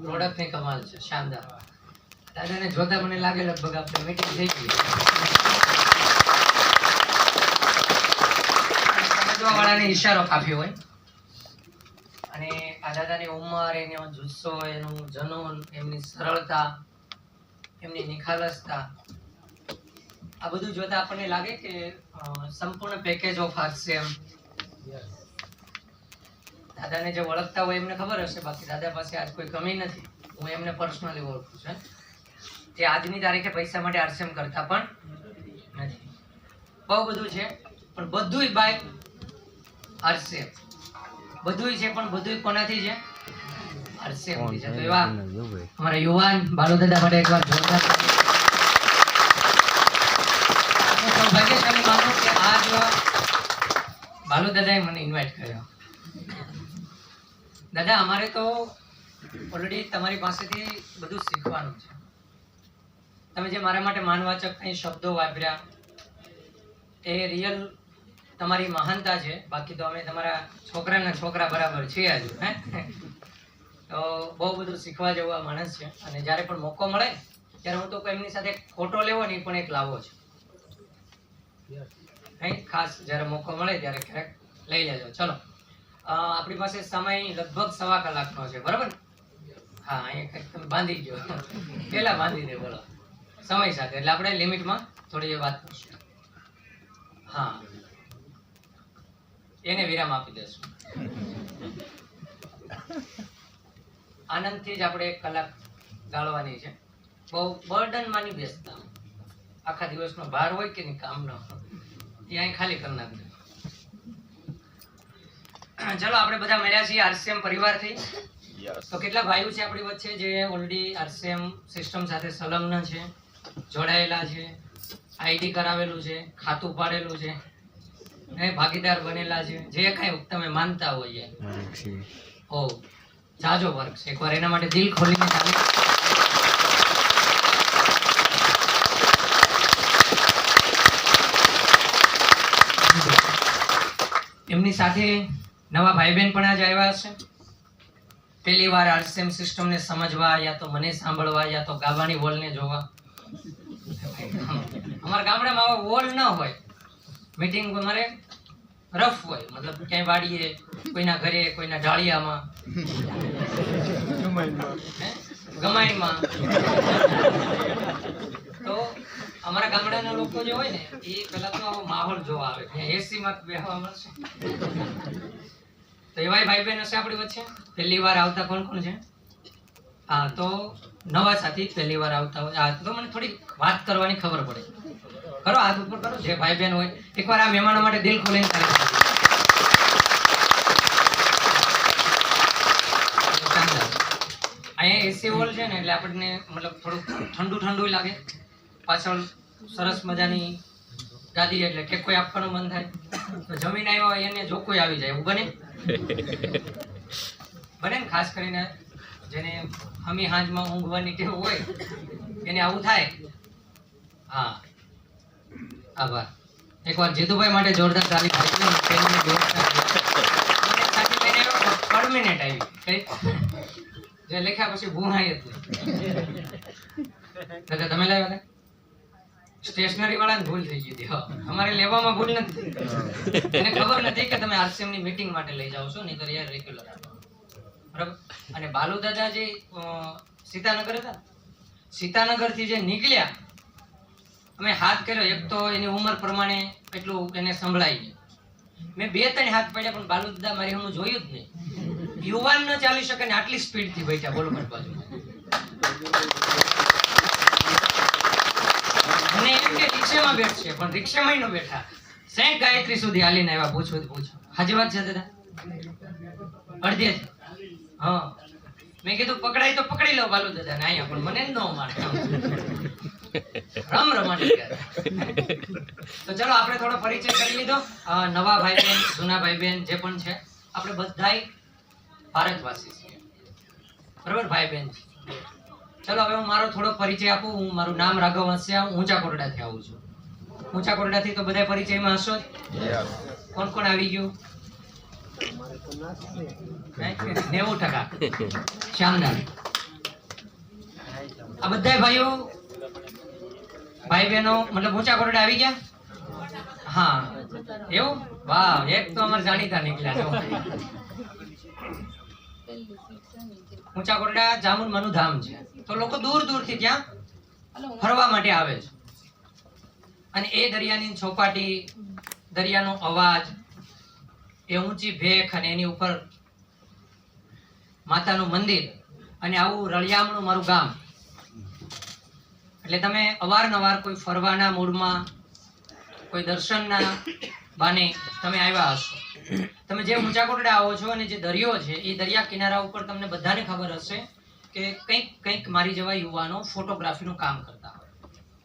Product ની કમાલ છે, શાનદાર. દાદાને જોતા મને લાગે લગભગ આપણે મીટિંગ થઈ ગઈ. સમજવા વાળાને ઈશારો કાફી હોય. અને આ દાદાની ઉંમર, એનો જુસ્સો, એનું જનૂન, એમની સરળતા, એમની નિખાલસતા, આ બધું જોતા આપણને લાગે કે સંપૂર્ણ પેકેજ ઓફ RCM. દાદાને જે ઓળખતા હોય એમને ખબર હશે, બાકી દાદા પાસે આજ કોઈ કમી નથી. હું એમને પર્સનલી ઓળખું છું. તે આજની તારીખે પૈસા માટે RCM કરતા પણ નથી. બહુ બધું છે, પણ બધુંય બાય RCM. બધુંય છે, પણ બધુંય કોનાથી છે? RCM થી છે. તો એવા અમારા યુવાન બાલુ દાદા માટે એકવાર જોરદાર સૌભાગ્યશાળી માનું કે આજ બાલુ દાદાએ મને ઇન્વાઇટ કર્યો. દાદા, અમારે તો ઓલરેડી તમારી પાસેથી બધું શીખવાનું છે. તમે જે મારા માટે માનવાચક કંઈ શબ્દો વાપર્યા એ રિયલ તમારી મહાનતા છે. બાકી તો અમે તમારા છોકરાના છોકરા બરાબર છીએ હજુ. તો બહુ બધું શીખવા જેવું આ માણસ છે. અને જ્યારે પણ મોકો મળે ત્યારે હું તો એમની સાથે ફોટો લેવો ને પણ એક લાવો છું. ખાસ જ્યારે મોકો મળે ત્યારે ક્યારેક લઈ લેજો. ચલો, આપણી પાસે સમય લગભગ 1.25 કલાકનો છે, બરાબર? હા, અહીંયા કંઈક તમે બાંધી ગયો, પેલા બાંધી દે. બોલો, સમય સાથે એટલે આપણે લિમિટમાં થોડી વાત કરશું. હા, એને વિરામ આપી દેશું. આનંદથી જ આપણે 1 કલાક ગાળવાની છે. બહુ બર્ડન માની બેસતા. આખા દિવસનો ભાર હોય કે નહીં કામનો, ત્યાં ખાલી કરી નાખજો. ચલો, આપણે બધા મળ્યા છીએ RCM પરિવારથી. તો કેટલા ભાઈઓ છે આપણી વચ્ચે જે ઓલરેડી RCM સિસ્ટમ સાથે સંલગ્ન છે, જોડાયેલા છે, ID કરાવેલું છે, ખાતું પાડેલું છે, ભાગીદાર બનેલા છે, જે કઈ તમે માનતા હોઈએ. ઓ જાજો વર્ક છે. એકવાર એના માટે દિલ ખોલીને ચાલે. એમની સાથે નવા ભાઈ બહેન પણ આજે આવ્યા હશે. પહેલી વાર RCM સિસ્ટમને સમજવા, યા તો મને સાંભળવા, યા તો ગાવાની વોલને જોવા. અમારા ગામડામાં આવા વોલ ન હોય. મીટિંગ અમારે રફ હોય, મતલબ ક્યાંય વાડીએ, કોઈના ઘરે, કોઈના ઢાળિયામાં, ગમાઈમાં. તો અમારા ગામડાના લોકો જે હોય ને એ પેલા તો આવો માહોલ જોવા આવે. AC માં બેહવા મળશે. તો એવાય ભાઈ બહેન હશે આપણી વચ્ચે. પહેલી વાર આવતા કોણ કોણ છે? હા, તો નવા સાથી પહેલી વાર આવતા હોય. તો મને થોડી વાત કરવાની ખબર પડે. કરો, હાથ ઉપર કરો જે ભાઈ બહેન હોય. એકવાર આ મહેમાનો માટે દિલ ખોલીને અહીંયા AC હોલ છે ને એટલે આપણને મતલબ થોડુંક ઠંડુ ઠંડુ લાગે. પાછળ સરસ મજાની ગાદી એટલે ટેકોય આપવાનું મન થાય. તો જમીન આવ્યો હોય એને જોકોય આવી જાય એવું બને બને ને. ખાસ કરીને જેને હમી હાંજમાં ઊંઘવાની ટેવ હોય એને આવું થાય. હા, આભાર. એકવાર જીતુભાઈ માટે જોરદાર તાલી થાય. પરમિનેન્ટ આવી કઈ જે લખ્યા પછી ભૂહાય જ નહીં. દાદા તમે લાવ્યા હતા? સ્ટેશનરી વાળાને ભૂલ થઈ ગઈ હતી. અમારે લેવામાં ભૂલ નથી. એને ખબર નથી કે તમે RCM ની મીટિંગ માટે લઈ જાઓ છો, નહીં તો યાર રેગ્યુલર. બરાબર. અને બાલુ દાદા જે સીતાનગર હતા, સીતાનગર થી જે નીકળ્યા, અમે હાથ કર્યો. એક તો એની ઉંમર પ્રમાણે એટલું એને સંભળાય નહીં. મેં 2-3 હાથ પડ્યા, પણ બાલુ દાદા મારી હું જોયું જ નહીં. યુવાન ન ચાલી શકે ને આટલી સ્પીડ થી બેઠા. બોલો મારી બાજુ. અને એમ કે રિક્ષામાં બેઠશે, પણ રિક્ષામાં ન બેઠા. 60 ગાયત્રી સુધી હાલીને આવ્યા. પૂછો. હાજી વાત છે દાદા? અડધી. હા, મેં કીધું પકડાય તો પકડી લો બાલુ દાદા ને અહીંયા, પણ મને ન માને. રમાડી ગયા. તો ચલો, આપણે થોડો પરિચય કરી લીધો. નવા ભાઈ બહેન, જૂના ભાઈ બહેન જે પણ છે, આપણે બધાય ભારતવાસી છીએ, બરાબર? ભાઈ બહેન. ચલો, હવે હું મારો થોડો પરિચય આપું. હું મારું નામ રાઘવ વંસિયા, હું ઊંચા કોટડાથી આવું છું. ઊંચા કોરડાથી તો બધા પરિચયમાં હશો જ. કોણ કોણ આવી ગયું? 90%. શાનદાર. આ બધા ભાઈઓ ભાઈ બહેનો મતલબ ઊંચા કોરડા આવી ગયા? હા, એવું? વાહ, એક તો અમારે જાણીતા નીકળ્યા છો. ઊંચા કોરડા જામુન ધામ છે, તો લોકો દૂર દૂરથી ત્યાં ફરવા માટે આવે છે. અને એ દરિયાની ચોપાટી, દરિયાનો અવાજ, એ ઊંચી ભેખ અને એની ઉપર માતાનું મંદિર અને આવું રળિયામણું મારું ગામ, એટલે તમે અવારનવાર કોઈ ફરવાના મૂડમાં, કોઈ દર્શનના બાને તમે આવ્યા હશો. તમે જે ઊંચા કોટડા આવો છો અને જે દરિયો છે એ દરિયા કિનારા ઉપર તમને બધાને ખબર હશે કે કંઈક મારી જેવા યુવાનો ફોટોગ્રાફીનું કામ કરતા હોય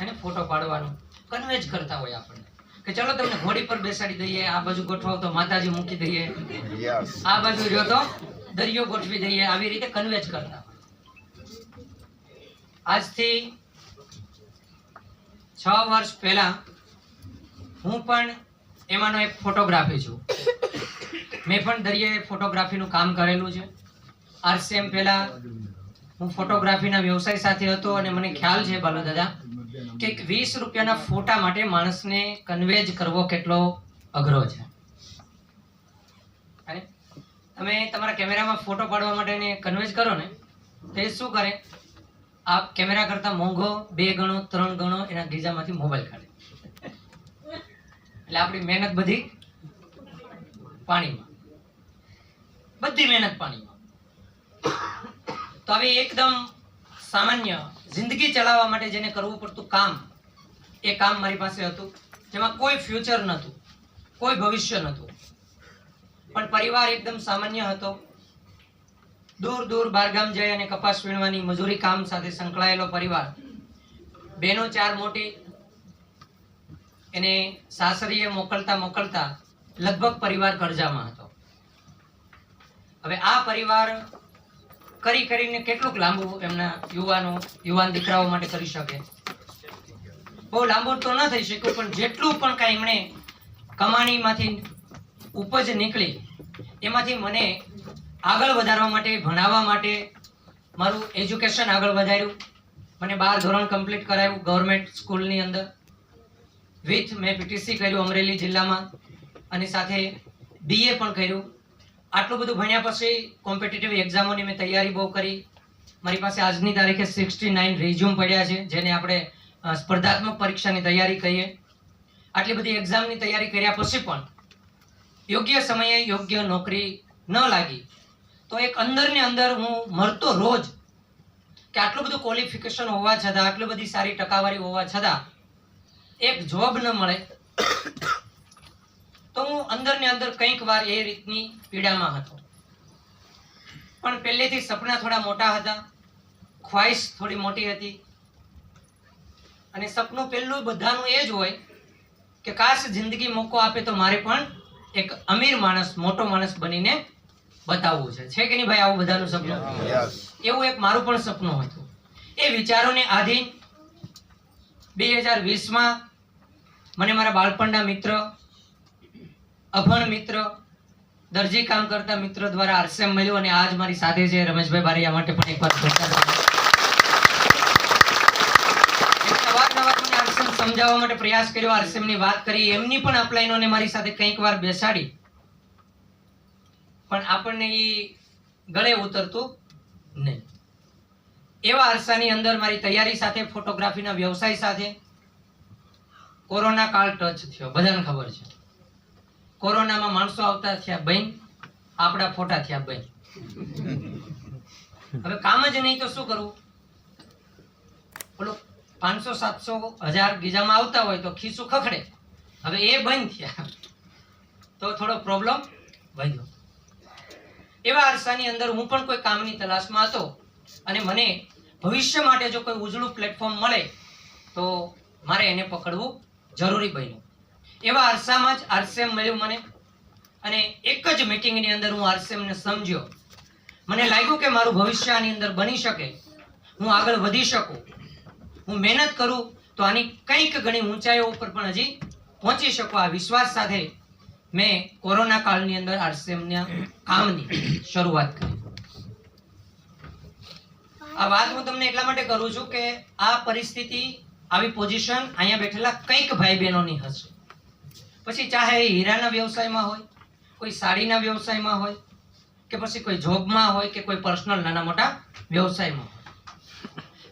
અને ફોટો પાડવાનું કન્વેજ કરતા હોય આપણને કે ચલો તમને ઘોડી પર બેસાડી દઈએ, આ બાજુ ગોઠવાવ તો માતાજી મૂકી દઈએ, આ બાજુ રહ્યો તો દરિયો ગોઠવી દઈએ, આવી રીતે કન્વેજ કરતા હોય. આજથી 6 વર્ષ પહેલા હું પણ એમાંનો એક ફોટોગ્રાફી છું. મેં પણ દરિયે ફોટોગ્રાફીનું કામ કરેલું છે. RCM પહેલા હું ફોટોગ્રાફીના વ્યવસાય સાથે હતો અને મને ખ્યાલ છે બાલુ દાદા કે 20 રૂપિયાના ફોટા માટે માણસને કન્વેજ કરવો કેટલો અઘરો છે. અને તમે તમારા કેમેરામાં ફોટો પાડવા માટે કન્વેજ કરો ને તો એ શું કરે, આ કેમેરા કરતા મોંઘો 2 ગણો 3 ગણો એના ગીજામાંથી મોબાઈલ કાઢે, એટલે આપણી મહેનત બધી પાણીમાં, બધી મહેનત પાણીમાં. તો આવી એકદમ સામાન્ય જિંદગી ચલાવવા માટે જેને કરવું પડતું કામ, એ કામ મારી પાસે હતું, જેમાં કોઈ ફ્યુચર નહોતું, કોઈ ભવિષ્ય નહોતું, પણ પરિવાર એકદમ સામાન્ય હતો. દૂર દૂર બારગામ જઈ અને કપાસ વીણવાની મજૂરી કામ સાથે સંકળાયેલો પરિવાર. બહેનો 4 મોટી, એને સાસરીએ મોકલતા લગભગ પરિવાર કરજામાં હતો. હવે આ પરિવાર કરીને કેટલુંક લાંબુ એમના યુવાન દીકરાઓ માટે કરી શકે? બહુ લાંબુ તો ન થઈ શક્યું, પણ જેટલું પણ કાંઈ એમણે કમાણીમાંથી ઉપજ નીકળી એમાંથી મને આગળ વધારવા માટે, ભણાવવા માટે, મારું એજ્યુકેશન આગળ વધાર્યું. મને 12 ધોરણ કમ્પ્લીટ કરાવ્યું ગવર્મેન્ટ સ્કૂલની અંદર. મેં PTC કર્યું અમરેલી જિલ્લામાં અને સાથે BA પણ કર્યું. આટલું બધું ભણ્યા પછી કોમ્પિટિટિવ એક્ઝામોની મેં તૈયારી બહુ કરી. મારી પાસે આજની તારીખે 69 રિઝ્યુમ પડ્યા છે, જેને આપણે સ્પર્ધાત્મક પરીક્ષાની તૈયારી કહીએ. આટલી બધી એક્ઝામની તૈયારી કર્યા પછી પણ યોગ્ય સમયે યોગ્ય નોકરી ન લાગી તો એક અંદરને અંદર હું મરતો રોજ કે આટલું બધું ક્વોલિફિકેશન હોવા છતાં, આટલી બધી સારી ટકાવારી હોવા છતાં એક જોબ ન મળે તો હું અંદરને અંદર કંઈક વાર એ રીતની પીડામાં હતો. પણ પહેલેથી સપના થોડા મોટા હતા, ખ્વાહિશ થોડી મોટી હતી. અને સપનું પહેલું બધાનું એ જ હોય કે કાશ જિંદગી મોકો આપે તો મારે પણ એક અમીર માણસ, મોટો માણસ બનીને બતાવવું છે કે નહીં ભાઈ? આવું બધાનું સપનું. એવું એક મારું પણ સપનું હતું. એ વિચારોને આધીન 2020માં મને મારા બાળપણના મિત્ર, અભણ મિત્ર, દરજી કામ કરતા મિત્ર દ્વારા RCM મળ્યું અને આજ મારી સાથે છે રમેશભાઈ બારિયા. માટે પણ એકવાર અવારનવાર મને RCM સમજાવવા માટે પ્રયાસ કર્યો, RCM ની વાત કરી, એમની પણ અપલાઈનોને મારી સાથે કંઈક વાર બેસાડી, પણ આપણને એ ગળે ઉતરતું નહીં. એવા અરસાની અંદર મારી તૈયારી સાથે, ફોટોગ્રાફીના વ્યવસાય સાથે કોરોના કાળ ટચ થયો. બધાને ખબર છે કોરોનામાં માણસો આવતા થયા બંધ, આપણા ફોટા થયા બંધ. હવે કામ જ નહીં તો શું કરવું? બોલો, 500, 700, 1000 ગીજામાં આવતા હોય તો ખિસ્સું ખખડે. હવે એ બંધ થયા તો થોડો પ્રોબ્લેમ વધ્યો. એવા અરસાની અંદર હું પણ કોઈ કામની તલાશમાં હતો અને મને ભવિષ્ય માટે જો કોઈ ઉજળું પ્લેટફોર્મ મળે તો મારે એને પકડવું જરૂરી બન્યું. એવા અરસામાં જ RCM મળ્યું મને અને એક જ મીટિંગની અંદર હું RCM ને સમજ્યો. મને લાગ્યું કે મારું ભવિષ્ય આની અંદર બની શકે, હું આગળ વધી શકું, હું મહેનત કરું તો આની કંઈક ઘણી ઊંચાઈઓ ઉપર પણ હજી પહોંચી શકો આ વિશ્વાસ સાથે મેં કોરોના કાળની અંદર આરસીએમના કામની શરૂઆત કરી. આ વાત હું તમને એટલા માટે કરું છું કે આ પરિસ્થિતિ, આવી પોઝિશન અહીંયા બેઠેલા કંઈક ભાઈ બહેનોની હશે. પછી ચાહે એ હીરાના વ્યવસાયમાં હોય, કોઈ સાડીના વ્યવસાયમાં હોય, કે પછી કોઈ જોબમાં હોય, કે કોઈ પર્સનલ નાના મોટા વ્યવસાયમાં હોય.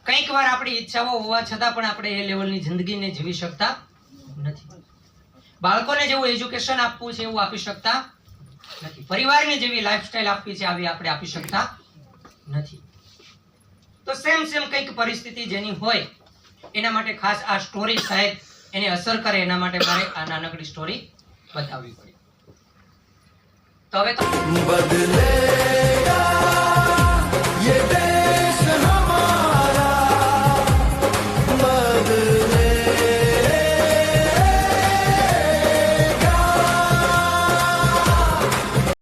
કંઈક વાર આપણી ઈચ્છાઓ હોવા છતાં પણ આપણે એ લેવલની જિંદગીને જીવી શકતા નથી. બાળકોને જેવું એજ્યુકેશન આપવું છે એવું આપી શકતા નથી. પરિવારને જેવી લાઈફસ્ટાઈલ આપવી છે આવી આપણે આપી શકતા નથી. તો સેમ કંઈક પરિસ્થિતિ જેની હોય એના માટે ખાસ આ સ્ટોરી સાહેબ એને અસર કરે એના માટે મારે આ નાનકડી સ્ટોરી બતાવવી પડી. તો હવે તો